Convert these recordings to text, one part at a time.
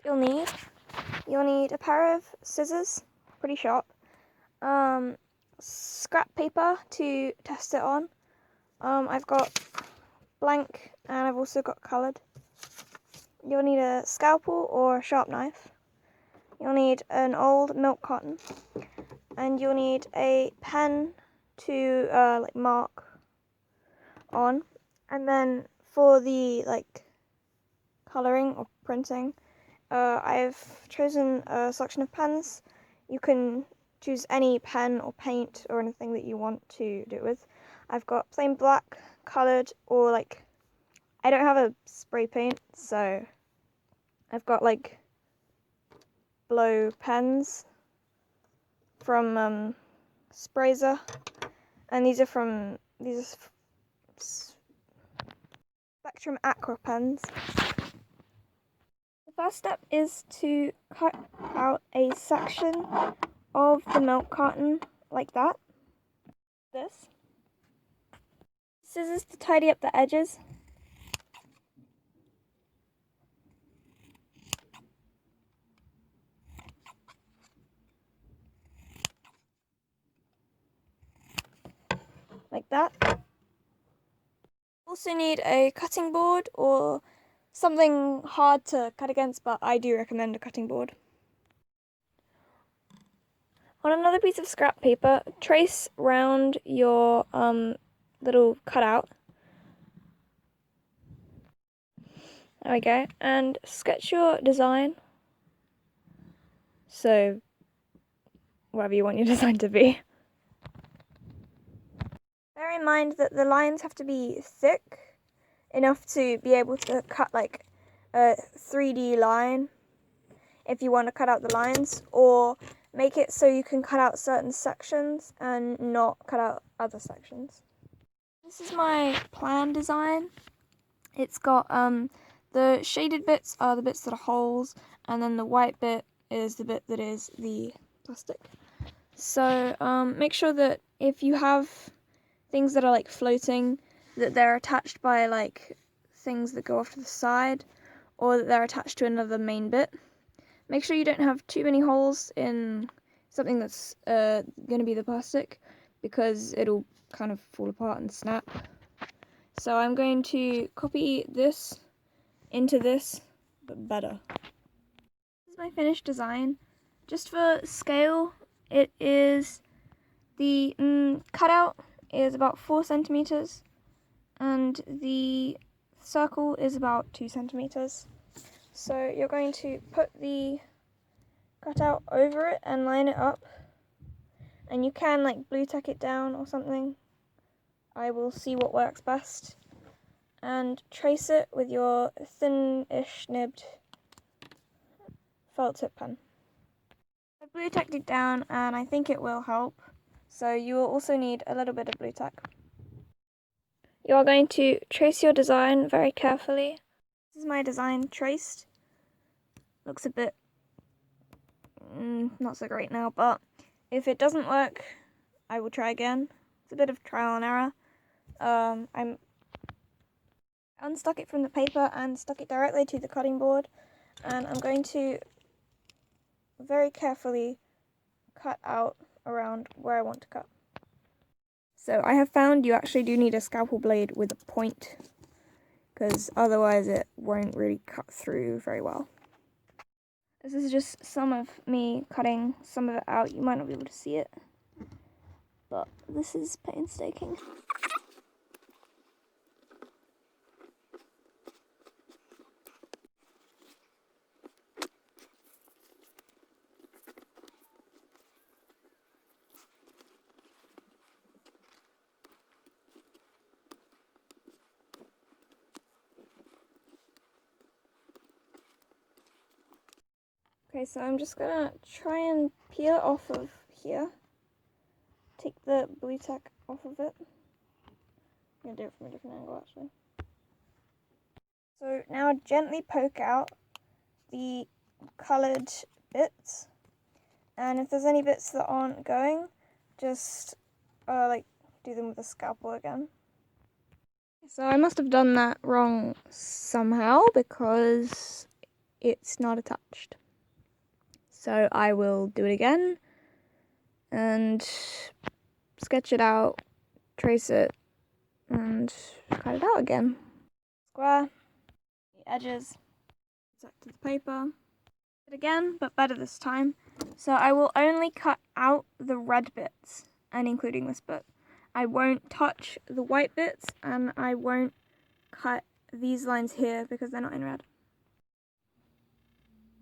you'll need a pair of scissors, pretty sharp, scrap paper to test it on. I've got blank and I've also got coloured. You'll need a scalpel or a sharp knife. You'll need an old milk carton, and you'll need a pen to like mark on. And then for the colouring or printing, I've chosen a selection of pens. You can choose any pen or paint or anything that you want to do it with. I've got plain black, coloured, or I don't have a spray paint, so I've got blow pens from Sprazer, and these are Spectrum Aqua pens. The first step is to cut out a section of the milk carton like that. This. Scissors to tidy up the edges. Like that. Also need a cutting board or something hard to cut against, but I do recommend a cutting board. On another piece of scrap paper, trace round your little cutout. There we go, and sketch your design. So, whatever you want your design to be. Bear in mind that the lines have to be thick enough to be able to cut a 3D line if you want to cut out the lines, or make it so you can cut out certain sections and not cut out other sections. This is my plan design. It's got the shaded bits are the bits that are holes, and then the white bit is the bit that is the plastic. So make sure that if you have things that are floating, that they're attached by things that go off to the side, or that they're attached to another main bit. Make sure you don't have too many holes in something that's going to be the plastic, because it'll kind of fall apart and snap. So I'm going to copy this into this, but better. This is my finished design. Just for scale, it is the cutout is about 4 centimeters, and the circle is about 2 centimeters. So you're going to put the cutout over it and line it up, and you can blue tack it down or something. I will see what works best, and trace it with your thin-ish nibbed felt tip pen. I blue tacked it down, and I think it will help. So you will also need a little bit of blue tack. You are going to trace your design very carefully. This is my design traced. Looks a bit not so great now, but if it doesn't work, I will try again. It's a bit of trial and error. I unstuck it from the paper and stuck it directly to the cutting board, and I'm going to very carefully cut out around where I want to cut. So I have found you actually do need a scalpel blade with a point, because otherwise it won't really cut through very well. This is just some of me cutting some of it out. You might not be able to see it, but this is painstaking. Okay, so I'm just gonna try and peel it off of here. Take the blue tack off of it. I'm gonna do it from a different angle actually. So now gently poke out the coloured bits, and if there's any bits that aren't going, just do them with a scalpel again. So I must have done that wrong somehow, because it's not attached. So I will do it again and sketch it out, trace it, and cut it out again. Square, the edges, back to the paper. It again, but better this time. So I will only cut out the red bits, and including this bit. I won't touch the white bits, and I won't cut these lines here because they're not in red.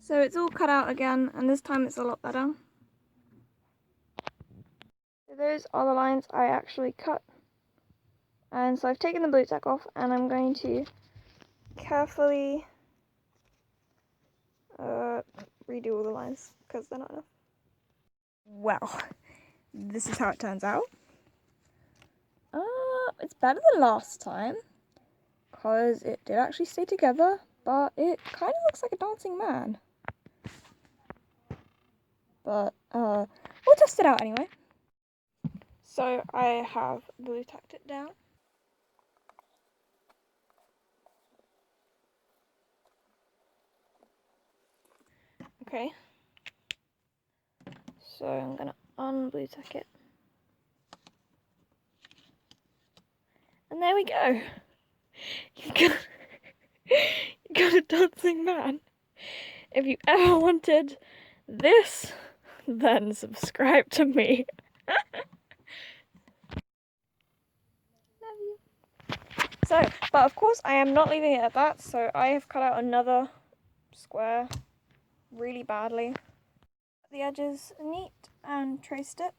So it's all cut out again, and this time it's a lot better. So those are the lines I actually cut. And so I've taken the blue tack off, and I'm going to carefully redo all the lines because they're not enough. Well, this is how it turns out. It's better than last time because it did actually stay together, but it kind of looks like a dancing man. But we'll test it out anyway. So I have blue tacked it down. Okay. So I'm gonna un-blue tack it. And there we go. You've got a dancing man. If you ever wanted this, then subscribe to me. Love you. So, but of course I am not leaving it at that, so I have cut out another square really badly. The edges neat and traced it.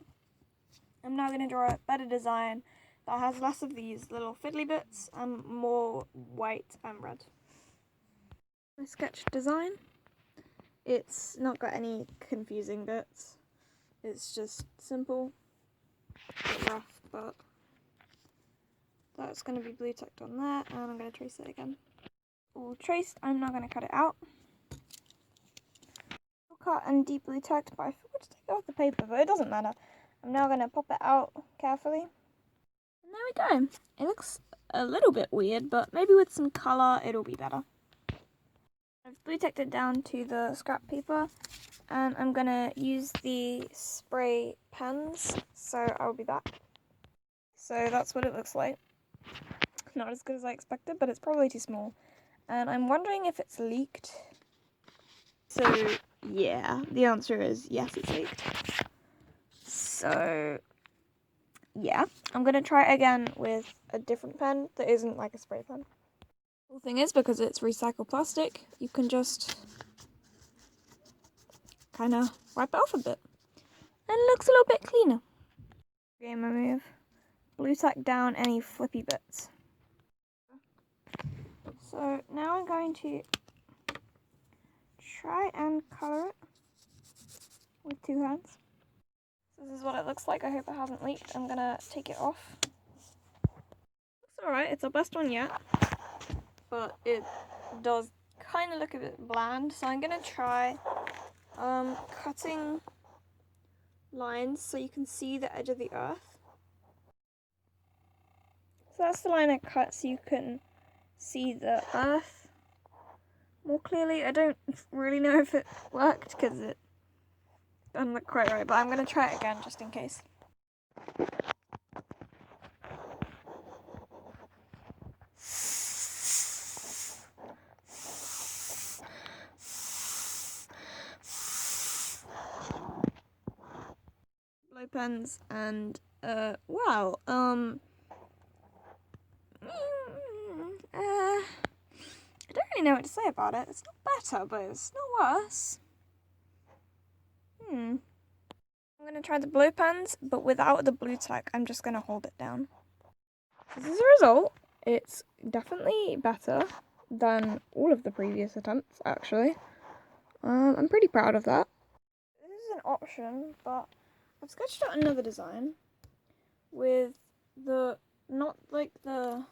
I'm now going to draw a better design that has less of these little fiddly bits and more white and red. My sketch design. It's not got any confusing bits. It's just simple, a bit rough, but that's going to be blue tacked on there, and I'm going to trace it again. All traced, I'm now going to cut it out. Cut and deep blue tacked, but I forgot to take it off the paper, but it doesn't matter. I'm now going to pop it out carefully. And there we go. It looks a little bit weird, but maybe with some colour it'll be better. I've blue tacked it down to the scrap paper, and I'm going to use the spray pens, so I'll be back. So that's what it looks like. Not as good as I expected, but it's probably too small. And I'm wondering if it's leaked. So yeah, the answer is yes, it's leaked. So yeah, I'm going to try it again with a different pen that isn't like a spray pen. The cool thing is, because it's recycled plastic, you can just kind of wipe it off a bit. And it looks a little bit cleaner. Game move. Blue tack down any flippy bits. So now I'm going to try and colour it with two hands. This is what it looks like. I hope it hasn't leaked. I'm gonna take it off. Looks alright. It's our best one yet, but it does kind of look a bit bland. So I'm gonna try cutting lines so you can see the edge of the earth. So that's the line I cut so you can see the earth more clearly. I don't really know if it worked because it doesn't look quite right, but I'm going to try it again just in case. Blow pens and wow, I don't really know what to say about it. It's not better, but it's not worse. I'm going to try the blue pens, but without the blue tack. I'm just going to hold it down. This is the result. It's definitely better than all of the previous attempts, actually. I'm pretty proud of that. This is an option, but I've sketched out another design with the, not like the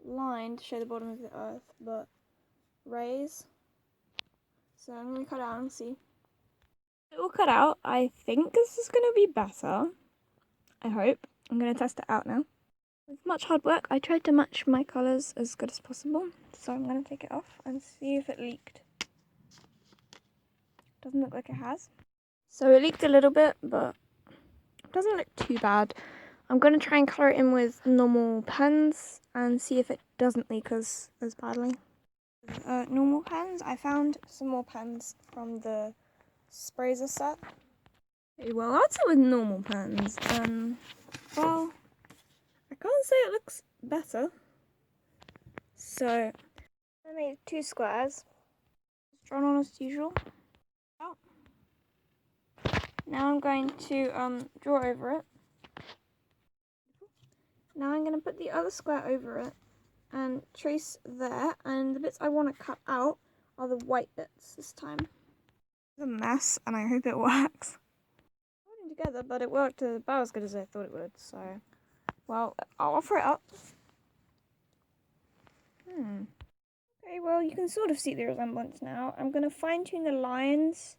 line to show the bottom of the earth, but rays. So I'm going to cut it out and see. It all cut out. I think this is going to be better. I hope. I'm going to test it out now. With much hard work, I tried to match my colours as good as possible. So I'm going to take it off and see if it leaked. Doesn't look like it has. So it leaked a little bit, but it doesn't look too bad. I'm going to try and colour it in with normal pens and see if it doesn't leak as badly. Normal pens, I found some more pens from the Sprayer set. Okay, well, that's it with normal pens. Well, I can't say it looks better. So, I made 2 squares, drawn on as usual. Now I'm going to draw over it. Now I'm going to put the other square over it and trace there, and the bits I want to cut out are the white bits this time. It's a mess, and I hope it works. Put it together, but it worked about as good as I thought it would, so, well, I'll offer it up. Okay, well, you can sort of see the resemblance now. I'm going to fine-tune the lines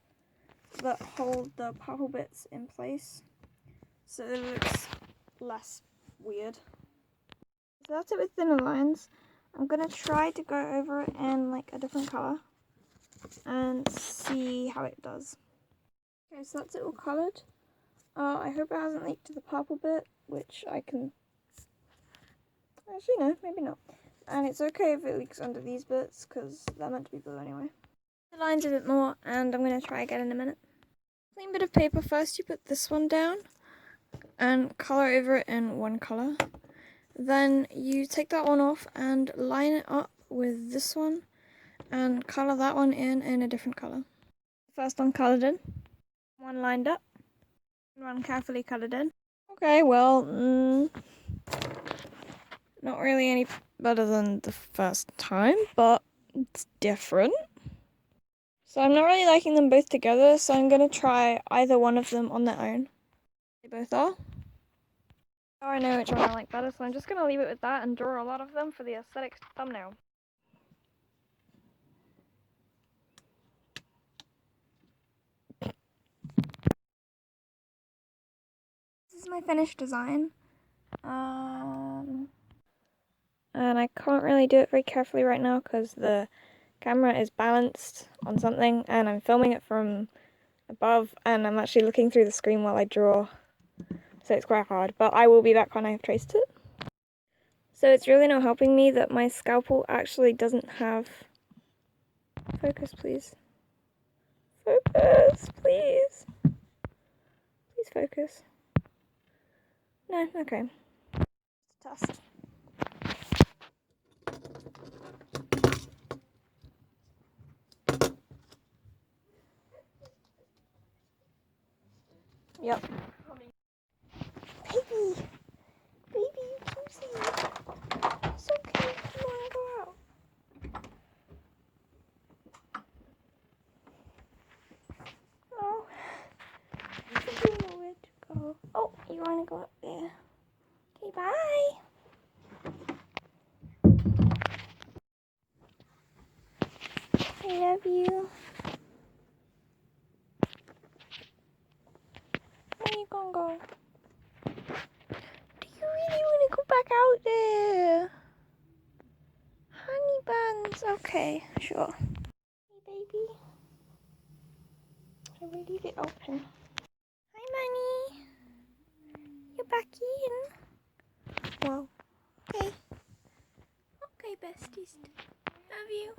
that hold the purple bits in place so that it looks less weird. So that's it with thinner lines. I'm going to try to go over it in like a different colour and see how it does. Okay, so that's it all coloured. I hope it hasn't leaked to the purple bit, which I can... Actually, no, maybe not. And it's okay if it leaks under these bits, because they're meant to be blue anyway. The lines a bit more, and I'm going to try again in a minute. Clean bit of paper. First you put this one down, and colour over it in one colour. Then you take that one off and line it up with this one, and colour that one in a different colour. First one coloured in, one lined up, one carefully coloured in. Okay, well, not really any better than the first time, but it's different. So I'm not really liking them both together, so I'm going to try either one of them on their own. They both are. Now I know which one I like better, so I'm just going to leave it with that and draw a lot of them for the aesthetic thumbnail. This is my finished design. And I can't really do it very carefully right now because the camera is balanced on something and I'm filming it from above and I'm actually looking through the screen while I draw. So it's quite hard, but I will be back when I have traced it. So it's really not helping me that my scalpel actually doesn't have... Focus, please. Focus, please. Please focus. No, okay. Test. Yep. Baby! Baby, you juicy! It's okay, come on, go out. Oh. You don't know where to go. Oh, you wanna go up there? Okay, bye! I love you. Where you gonna go? Do you really want to go back out there? Honey buns. Okay, sure. Hey, baby. I will leave it open. Hi, Money. You're back in. Well, okay. Okay, besties. Love you.